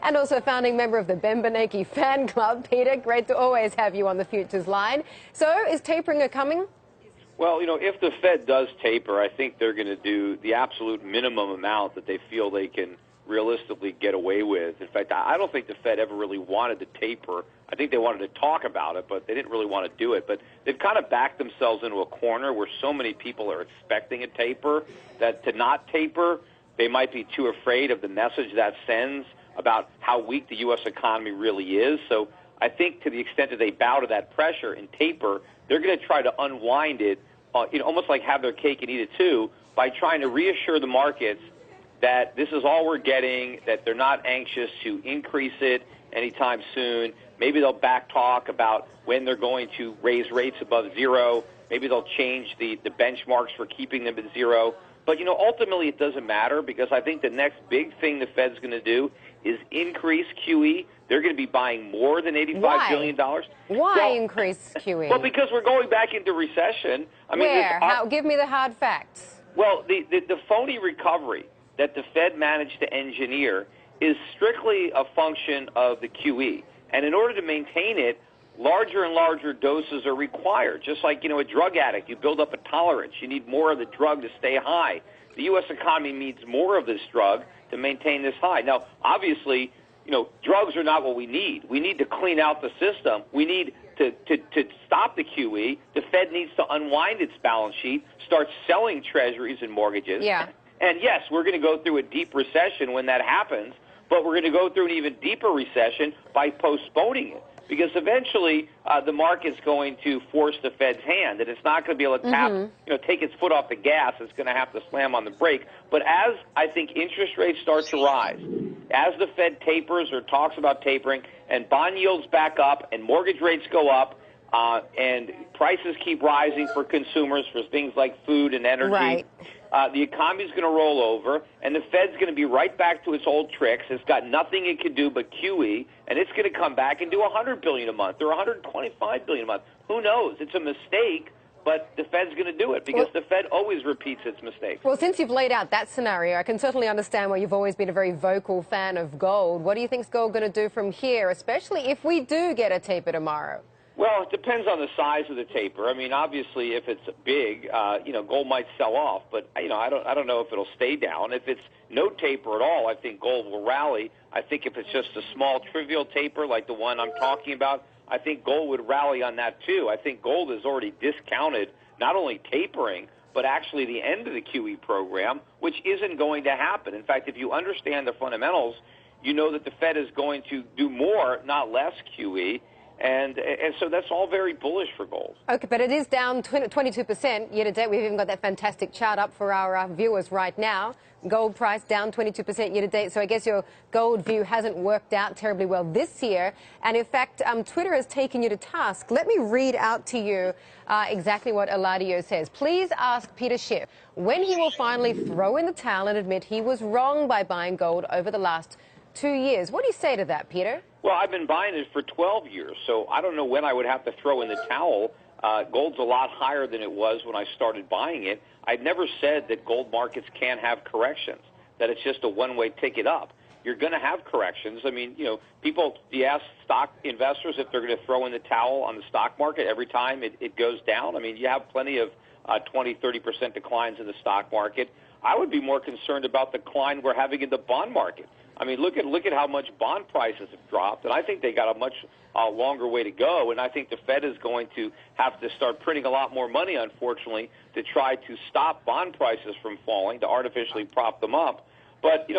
and also founding member of the Ben Bernanke fan club. Peter, great to always have you on the Futures line. So is tapering coming? Well, if the Fed does taper, I think they're going to do the absolute minimum amount that they feel they can realistically get away with. In fact, I don't think the Fed ever really wanted to taper. I think they wanted to talk about it, but they didn't really want to do it. But they've kind of backed themselves into a corner where so many people are expecting a taper that to not taper, they might be too afraid of the message that sends about how weak the U.S. economy really is. So I think to the extent that they bow to that pressure and taper, they're going to try to unwind it, almost like have their cake and eat it too, by trying to reassure the markets that this is all we're getting, that they're not anxious to increase it anytime soon. Maybe they'll back talk about when they're going to raise rates above zero. Maybe they'll change the benchmarks for keeping them at zero. But, ultimately it doesn't matter because I think the next big thing the Fed's going to do is increase QE. They're going to be buying more than $85 billion. Why increase QE? Well, because we're going back into recession. Where? Give me the hard facts. Well, the phony recovery that the Fed managed to engineer is strictly a function of the QE. And in order to maintain it, larger and larger doses are required. Just like, a drug addict, you build up a tolerance. You need more of the drug to stay high. The U.S. economy needs more of this drug to maintain this high. Now, obviously, drugs are not what we need. We need to clean out the system. We need to stop the QE. The Fed needs to unwind its balance sheet, start selling treasuries and mortgages. Yeah. And yes, we're going to go through a deep recession when that happens, but we're going to go through an even deeper recession by postponing it. Because eventually the market's going to force the Fed's hand, and it's not going to be able to take its foot off the gas. It's going to have to slam on the brake. But as I think interest rates start to rise, as the Fed tapers or talks about tapering, and bond yields back up, and mortgage rates go up, and prices keep rising for consumers for things like food and energy, right. The economy's going to roll over, and the Fed's going to be right back to its old tricks. It's got nothing it can do but QE, and it's going to come back and do $100 billion a month or $125 billion a month. Who knows? It's a mistake, but the Fed's going to do it because the Fed always repeats its mistakes. Well, since you've laid out that scenario, I can certainly understand why you've always been a very vocal fan of gold. What do you think's gold going to do from here, especially if we do get a taper tomorrow? Well, it depends on the size of the taper. Obviously, if it's big, gold might sell off. But I don't know if it'll stay down. If it's no taper at all, I think gold will rally. I think if it's just a small, trivial taper like the one I'm talking about, I think gold would rally on that too. I think gold has already discounted not only tapering, but actually the end of the QE program, which isn't going to happen. In fact, if you understand the fundamentals, you know that the Fed is going to do more, not less QE. And so that's all very bullish for gold. Okay, but it is down 22% year to date. We've even got that fantastic chart up for our viewers right now. Gold price down 22% year to date. So I guess your gold view hasn't worked out terribly well this year. And in fact, Twitter has taken you to task. Let me read out to you exactly what Eladio says. Please ask Peter Schiff when he will finally throw in the towel and admit he was wrong by buying gold over the last 2 years. What do you say to that, Peter? Well, I've been buying it for 12 years, so I don't know when I would have to throw in the towel. Gold's a lot higher than it was when I started buying it. I've never said that gold markets can't have corrections, that it's just a one-way ticket up. You're going to have corrections. You ask stock investors if they're going to throw in the towel on the stock market every time it goes down. You have plenty of 20, 30% declines in the stock market. I would be more concerned about the decline we're having in the bond market. Look at how much bond prices have dropped, and I think they got a much longer way to go, and I think the Fed is going to have to start printing a lot more money, unfortunately, to try to stop bond prices from falling, to artificially prop them up. But,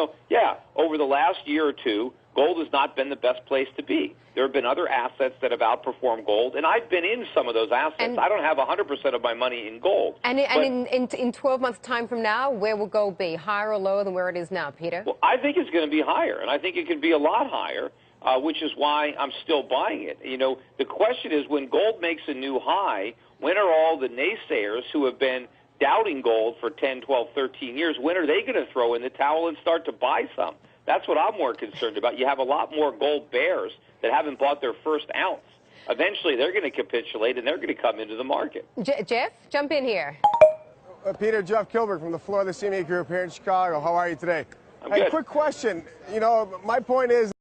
over the last year or two, gold has not been the best place to be. There have been other assets that have outperformed gold, and I've been in some of those assets. I don't have 100% of my money in gold. And in 12 months' time from now, where will gold be, higher or lower than where it is now, Peter? Well, I think it's going to be higher, and I think it could be a lot higher, which is why I'm still buying it. The question is, when gold makes a new high, when are all the naysayers who have been doubting gold for 10, 12, 13 years, when are they going to throw in the towel and start to buy some? That's what I'm more concerned about. You have a lot more gold bears that haven't bought their first ounce. Eventually, they're going to capitulate, and they're going to come into the market. Jeff, jump in here. Peter, Jeff Kilberg from the floor of the CME Group here in Chicago. How are you today? I'm good. Quick question. My point is,